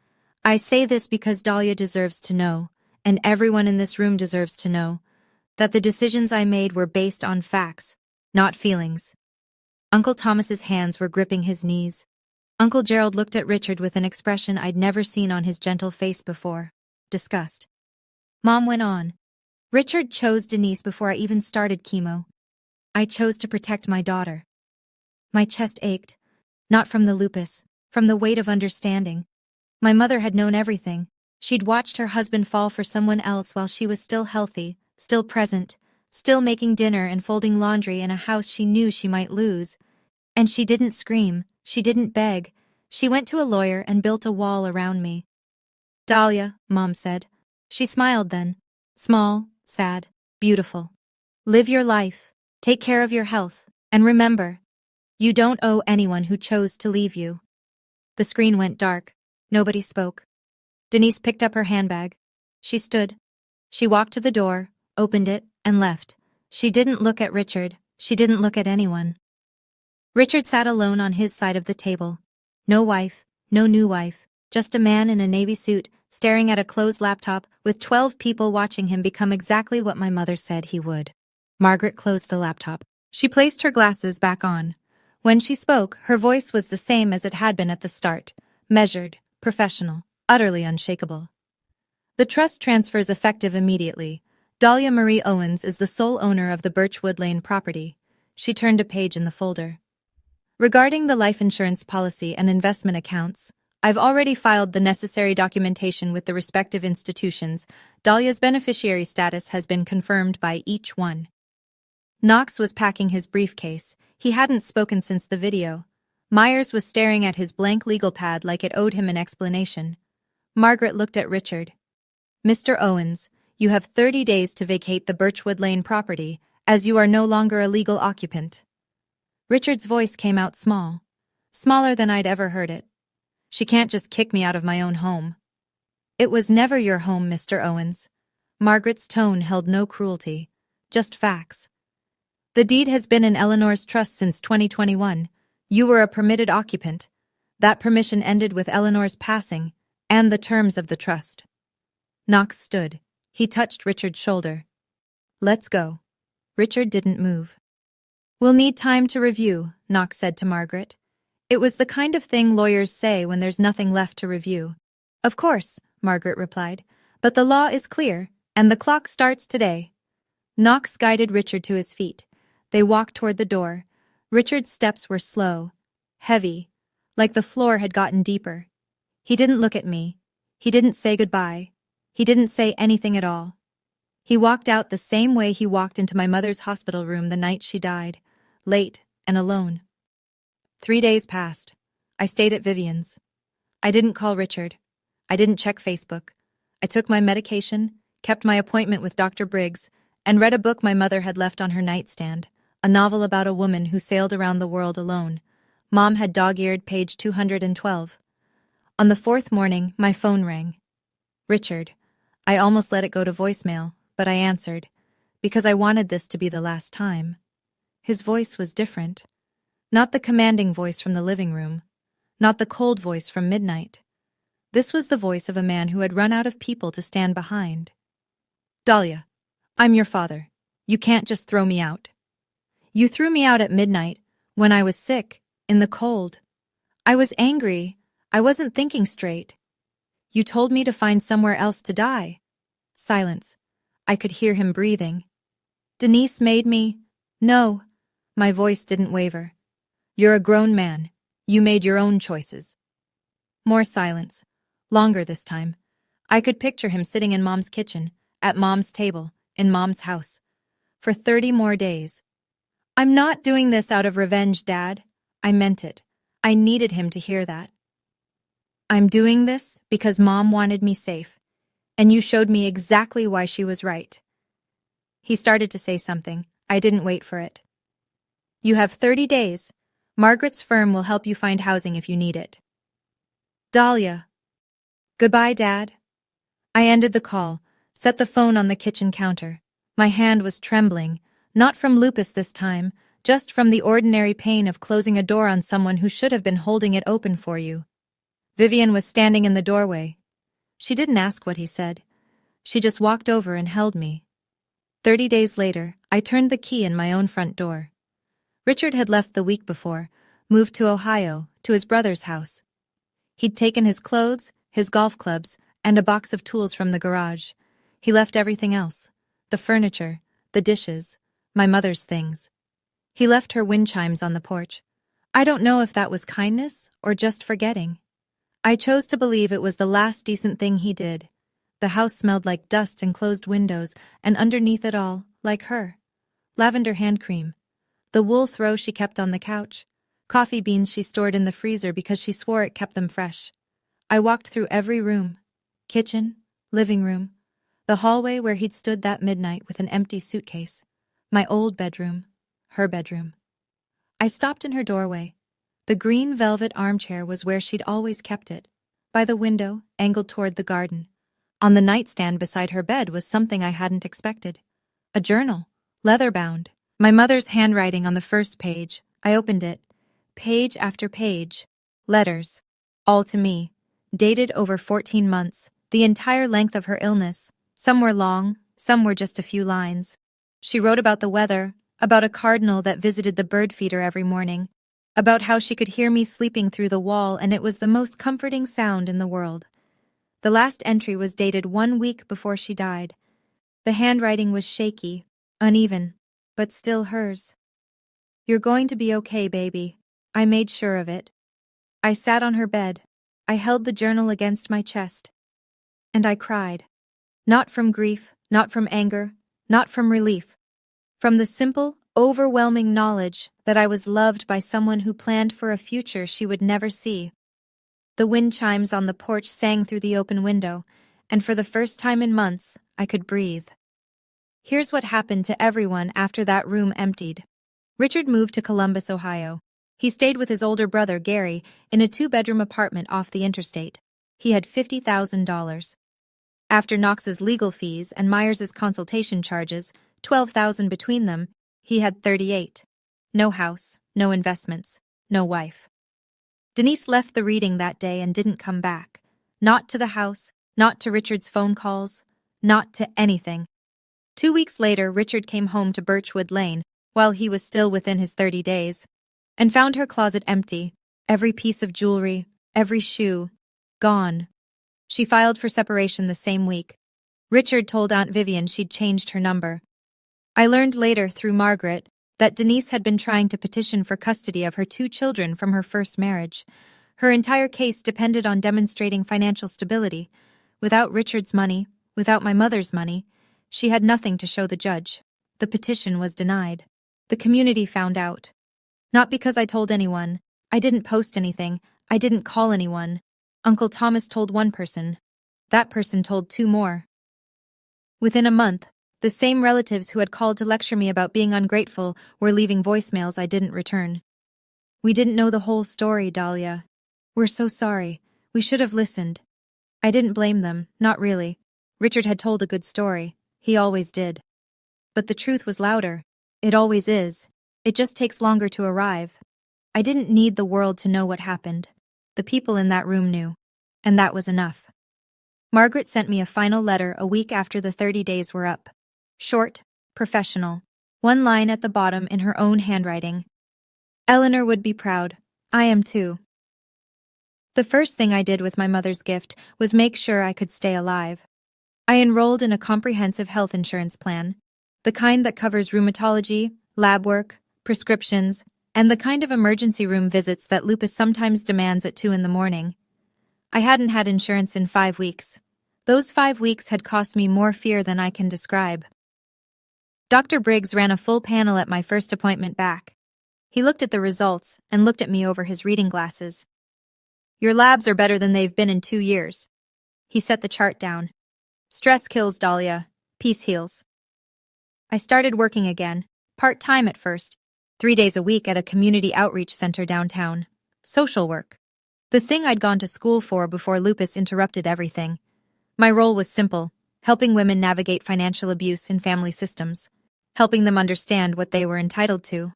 "I say this because Dahlia deserves to know, and everyone in this room deserves to know, that the decisions I made were based on facts, not feelings." Uncle Thomas's hands were gripping his knees. Uncle Gerald looked at Richard with an expression I'd never seen on his gentle face before. Disgust. Mom went on. "Richard chose Denise before I even started chemo. I chose to protect my daughter." My chest ached, not from the lupus, from the weight of understanding. My mother had known everything. She'd watched her husband fall for someone else while she was still healthy, still present, still making dinner and folding laundry in a house she knew she might lose. And she didn't scream, she didn't beg. She went to a lawyer and built a wall around me. "Dahlia," Mom said. She smiled then. Small, sad, beautiful. "Live your life, take care of your health, and remember, you don't owe anyone who chose to leave you." The screen went dark. Nobody spoke. Denise picked up her handbag. She stood. She walked to the door, opened it, and left. She didn't look at Richard. She didn't look at anyone. Richard sat alone on his side of the table. No wife, no new wife, just a man in a navy suit staring at a closed laptop with 12 people watching him become exactly what my mother said he would. Margaret closed the laptop. She placed her glasses back on. When she spoke, her voice was the same as it had been at the start, measured, professional, utterly unshakable. "The trust transfers effective immediately. Dahlia Marie Owens is the sole owner of the Birchwood Lane property." She turned a page in the folder. "Regarding the life insurance policy and investment accounts, I've already filed the necessary documentation with the respective institutions. Dahlia's beneficiary status has been confirmed by each one." Knox was packing his briefcase. He hadn't spoken since the video. Myers was staring at his blank legal pad like it owed him an explanation. Margaret looked at Richard. "Mr. Owens, you have 30 days to vacate the Birchwood Lane property, as you are no longer a legal occupant." Richard's voice came out small. Smaller than I'd ever heard it. "She can't just kick me out of my own home." "It was never your home, Mr. Owens." Margaret's tone held no cruelty, just facts. "The deed has been in Eleanor's trust since 2021. You were a permitted occupant. That permission ended with Eleanor's passing, and the terms of the trust." Knox stood. He touched Richard's shoulder. "Let's go." Richard didn't move. "We'll need time to review," Knox said to Margaret. It was the kind of thing lawyers say when there's nothing left to review. "Of course," Margaret replied, "but the law is clear, and the clock starts today." Knox guided Richard to his feet. They walked toward the door. Richard's steps were slow, heavy, like the floor had gotten deeper. He didn't look at me. He didn't say goodbye. He didn't say anything at all. He walked out the same way he walked into my mother's hospital room the night she died, late and alone. 3 days passed. I stayed at Vivian's. I didn't call Richard. I didn't check Facebook. I took my medication, kept my appointment with Dr. Briggs, and read a book my mother had left on her nightstand, a novel about a woman who sailed around the world alone. Mom had dog-eared page 212. On the 4th morning, my phone rang. "Richard." I almost let it go to voicemail, but I answered, because I wanted this to be the last time. His voice was different. Not the commanding voice from the living room. Not the cold voice from midnight. This was the voice of a man who had run out of people to stand behind. Dahlia, I'm your father. You can't just throw me out. You threw me out at midnight, when I was sick, in the cold. I was angry. I wasn't thinking straight. You told me to find somewhere else to die. Silence. I could hear him breathing. Denise made me. No. My voice didn't waver. You're a grown man. You made your own choices. More silence. Longer this time. I could picture him sitting in Mom's kitchen, at Mom's table, in Mom's house. For 30 more days. I'm not doing this out of revenge, Dad. I meant it. I needed him to hear that. I'm doing this because Mom wanted me safe, and you showed me exactly why she was right. He started to say something. I didn't wait for it. You have 30 days. Margaret's firm will help you find housing if you need it. Dahlia. Goodbye, Dad. I ended the call, set the phone on the kitchen counter. My hand was trembling, not from lupus this time, just from the ordinary pain of closing a door on someone who should have been holding it open for you. Vivian was standing in the doorway. She didn't ask what he said. She just walked over and held me. 30 days later, I turned the key in my own front door. Richard had left the week before, moved to Ohio, to his brother's house. He'd taken his clothes, his golf clubs, and a box of tools from the garage. He left everything else. The furniture, the dishes, my mother's things. He left her wind chimes on the porch. I don't know if that was kindness or just forgetting. I chose to believe it was the last decent thing he did. The house smelled like dust and closed windows, and underneath it all, like her. Lavender hand cream. The wool throw she kept on the couch. Coffee beans she stored in the freezer because she swore it kept them fresh. I walked through every room. Kitchen, living room, the hallway where he'd stood that midnight with an empty suitcase. My old bedroom, her bedroom. I stopped in her doorway. The green velvet armchair was where she'd always kept it, by the window, angled toward the garden. On the nightstand beside her bed was something I hadn't expected. A journal, leather-bound. My mother's handwriting on the first page. I opened it. Page after page. Letters. All to me. Dated over 14 months. The entire length of her illness. Some were long, some were just a few lines. She wrote about the weather, about a cardinal that visited the bird feeder every morning, about how she could hear me sleeping through the wall and it was the most comforting sound in the world. The last entry was dated 1 week before she died. The handwriting was shaky, uneven, but still hers. You're going to be okay, baby. I made sure of it. I sat on her bed. I held the journal against my chest. And I cried. Not from grief, not from anger, not from relief. From the simple, overwhelming knowledge that I was loved by someone who planned for a future she would never see. The wind chimes on the porch sang through the open window, and for the first time in months, I could breathe. Here's what happened to everyone after that room emptied. Richard moved to Columbus, Ohio. He stayed with his older brother, Gary, in a 2-bedroom apartment off the interstate. He had $50,000. After Knox's legal fees and Myers's consultation charges, $12,000 between them, he had 38. No house, no investments, no wife. Denise left the reading that day and didn't come back. Not to the house, not to Richard's phone calls, not to anything. 2 weeks later, Richard came home to Birchwood Lane, while he was still within his 30 days, and found her closet empty, every piece of jewelry, every shoe, gone. She filed for separation the same week. Richard told Aunt Vivian she'd changed her number. I learned later, through Margaret, that Denise had been trying to petition for custody of her 2 children from her first marriage. Her entire case depended on demonstrating financial stability. Without Richard's money, without my mother's money, she had nothing to show the judge. The petition was denied. The community found out. Not because I told anyone. I didn't post anything. I didn't call anyone. Uncle Thomas told one person. That person told 2 more. Within a month, the same relatives who had called to lecture me about being ungrateful were leaving voicemails I didn't return. We didn't know the whole story, Dahlia. We're so sorry. We should have listened. I didn't blame them, not really. Richard had told a good story. He always did. But the truth was louder. It always is. It just takes longer to arrive. I didn't need the world to know what happened. The people in that room knew. And that was enough. Margaret sent me a final letter a week after the 30 days were up. Short, professional, one line at the bottom in her own handwriting. Eleanor would be proud. I am too. The first thing I did with my mother's gift was make sure I could stay alive. I enrolled in a comprehensive health insurance plan, the kind that covers rheumatology, lab work, prescriptions, and the kind of emergency room visits that lupus sometimes demands at 2 a.m. I hadn't had insurance in 5 weeks. Those 5 weeks had cost me more fear than I can describe. Dr. Briggs ran a full panel at my first appointment back. He looked at the results and looked at me over his reading glasses. Your labs are better than they've been in 2 years. He set the chart down. Stress kills, Dahlia. Peace heals. I started working again, part-time at first, 3 days a week at a community outreach center downtown. Social work. The thing I'd gone to school for before lupus interrupted everything. My role was simple, helping women navigate financial abuse in family systems, helping them understand what they were entitled to,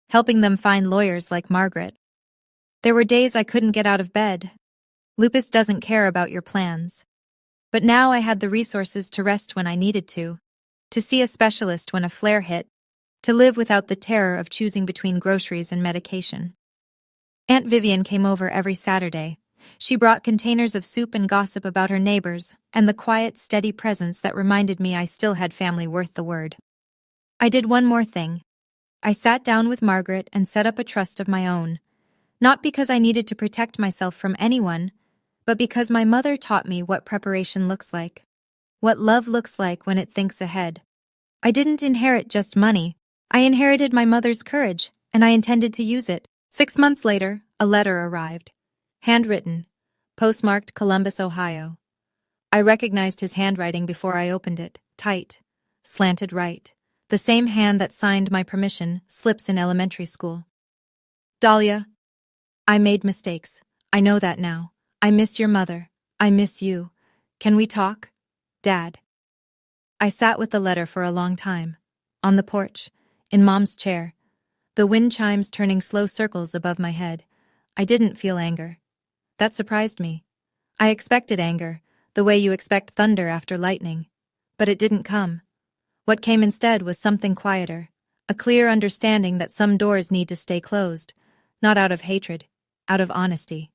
helping them find lawyers like Margaret. There were days I couldn't get out of bed. Lupus doesn't care about your plans. But now I had the resources to rest when I needed to see a specialist when a flare hit, to live without the terror of choosing between groceries and medication. Aunt Vivian came over every Saturday. She brought containers of soup and gossip about her neighbors, and the quiet, steady presence that reminded me I still had family worth the word. I did one more thing. I sat down with Margaret and set up a trust of my own, not because I needed to protect myself from anyone, but because my mother taught me what preparation looks like, what love looks like when it thinks ahead. I didn't inherit just money. I inherited my mother's courage, and I intended to use it. 6 months later, a letter arrived. Handwritten, postmarked Columbus, Ohio. I recognized his handwriting before I opened it, tight, slanted right, the same hand that signed my permission slips in elementary school. Dahlia, I made mistakes. I know that now. I miss your mother. I miss you. Can we talk? Dad. I sat with the letter for a long time, on the porch, in Mom's chair, the wind chimes turning slow circles above my head. I didn't feel anger. That surprised me. I expected anger, the way you expect thunder after lightning. But it didn't come. What came instead was something quieter, a clear understanding that some doors need to stay closed, not out of hatred, out of honesty.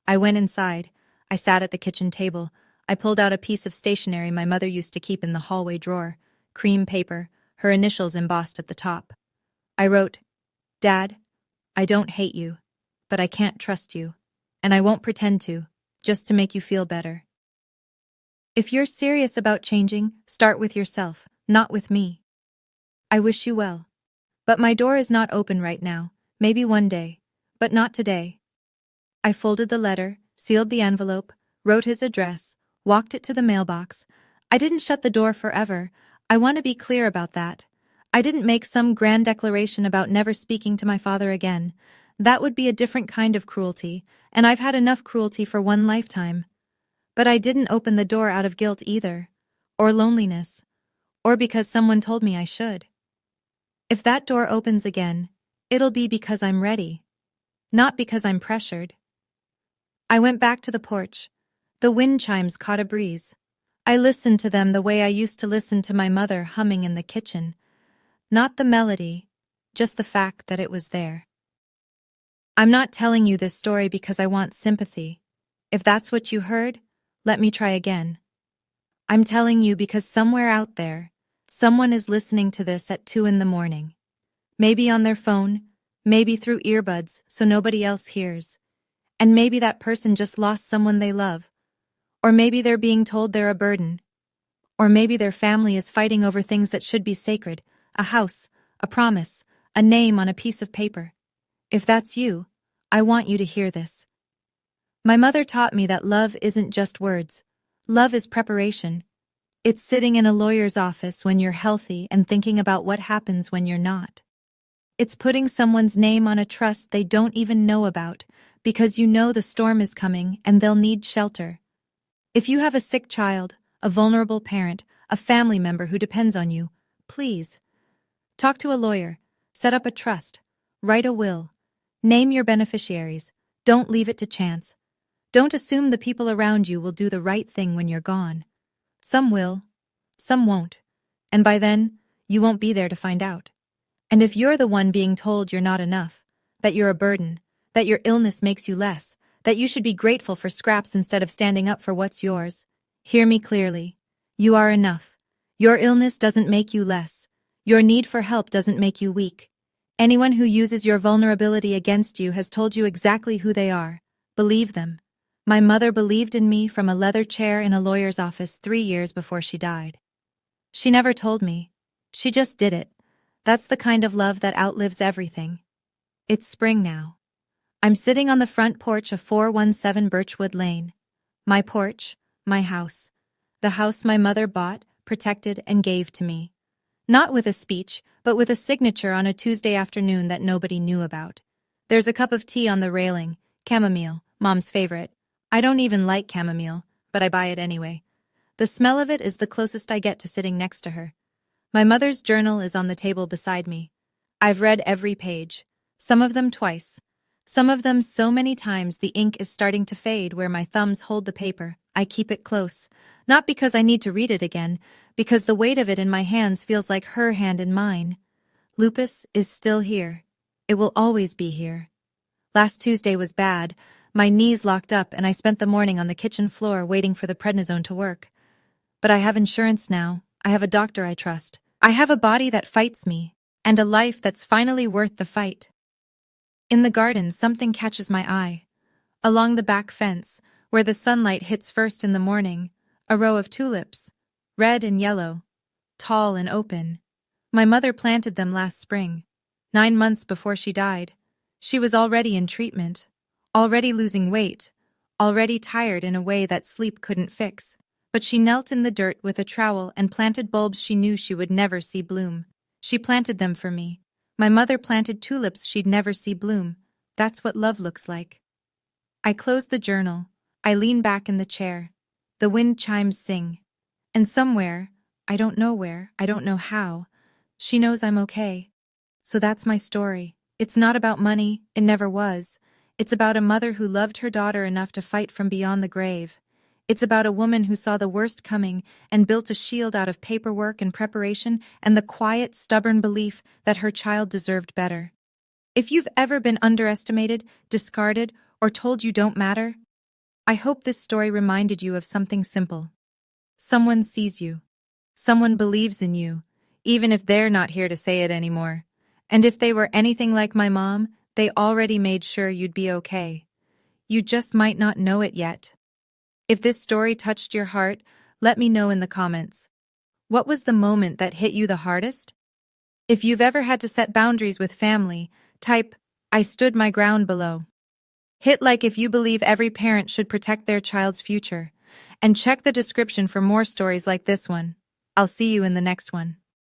I went inside. I sat at the kitchen table. I pulled out a piece of stationery my mother used to keep in the hallway drawer, cream paper, her initials embossed at the top. I wrote, Dad, I don't hate you, but I can't trust you, and I won't pretend to, just to make you feel better. If you're serious about changing, start with yourself, not with me. I wish you well. But my door is not open right now, maybe one day, but not today. I folded the letter, sealed the envelope, wrote his address, walked it to the mailbox. I didn't shut the door forever. I want to be clear about that. I didn't make some grand declaration about never speaking to my father again. That would be a different kind of cruelty, and I've had enough cruelty for one lifetime. But I didn't open the door out of guilt either, or loneliness, or because someone told me I should. If that door opens again, it'll be because I'm ready, not because I'm pressured. I went back to the porch. The wind chimes caught a breeze. I listened to them the way I used to listen to my mother humming in the kitchen. Not the melody, just the fact that it was there. I'm not telling you this story because I want sympathy. If that's what you heard, let me try again. I'm telling you because somewhere out there, someone is listening to this at 2 a.m. Maybe on their phone, maybe through earbuds so nobody else hears. And maybe that person just lost someone they love. Or maybe they're being told they're a burden. Or maybe their family is fighting over things that should be sacred. A house, a promise, a name on a piece of paper. If that's you, I want you to hear this. My mother taught me that love isn't just words. Love is preparation. It's sitting in a lawyer's office when you're healthy and thinking about what happens when you're not. It's putting someone's name on a trust they don't even know about because you know the storm is coming and they'll need shelter. If you have a sick child, a vulnerable parent, a family member who depends on you. Please. Talk to a lawyer. Set up a trust. Write a will. Name your beneficiaries. Don't leave it to chance. Don't assume the people around you will do the right thing when you're gone. Some will. Some won't. And by then, you won't be there to find out. And if you're the one being told you're not enough, that you're a burden, that your illness makes you less, that you should be grateful for scraps instead of standing up for what's yours, hear me clearly. You are enough. Your illness doesn't make you less. Your need for help doesn't make you weak. Anyone who uses your vulnerability against you has told you exactly who they are. Believe them. My mother believed in me from a leather chair in a lawyer's office 3 years before she died. She never told me. She just did it. That's the kind of love that outlives everything. It's spring now. I'm sitting on the front porch of 417 Birchwood Lane. My porch, my house. The house my mother bought, protected, and gave to me. Not with a speech, but with a signature on a Tuesday afternoon that nobody knew about. There's a cup of tea on the railing, chamomile, Mom's favorite. I don't even like chamomile, but I buy it anyway. The smell of it is the closest I get to sitting next to her. My mother's journal is on the table beside me. I've read every page, some of them twice. Some of them so many times the ink is starting to fade where my thumbs hold the paper. I keep it close, not because I need to read it again, because the weight of it in my hands feels like her hand in mine. Lupus is still here. It will always be here. Last Tuesday was bad. My knees locked up and I spent the morning on the kitchen floor waiting for the prednisone to work. But I have insurance now. I have a doctor I trust. I have a body that fights me, and a life that's finally worth the fight. In the garden, something catches my eye. Along the back fence, where the sunlight hits first in the morning, a row of tulips, red and yellow, tall and open. My mother planted them last spring, 9 months before she died. She was already in treatment, already losing weight, already tired in a way that sleep couldn't fix. But she knelt in the dirt with a trowel and planted bulbs she knew she would never see bloom. She planted them for me. My mother planted tulips she'd never see bloom. That's what love looks like. I close the journal. I lean back in the chair. The wind chimes sing. And somewhere, I don't know where, I don't know how, she knows I'm okay. So that's my story. It's not about money, it never was. It's about a mother who loved her daughter enough to fight from beyond the grave. It's about a woman who saw the worst coming and built a shield out of paperwork and preparation and the quiet, stubborn belief that her child deserved better. If you've ever been underestimated, discarded, or told you don't matter, I hope this story reminded you of something simple. Someone sees you. Someone believes in you, even if they're not here to say it anymore. And if they were anything like my mom, they already made sure you'd be okay. You just might not know it yet. If this story touched your heart, let me know in the comments. What was the moment that hit you the hardest? If you've ever had to set boundaries with family, type, "I stood my ground" below. Hit like if you believe every parent should protect their child's future. And check the description for more stories like this one. I'll see you in the next one.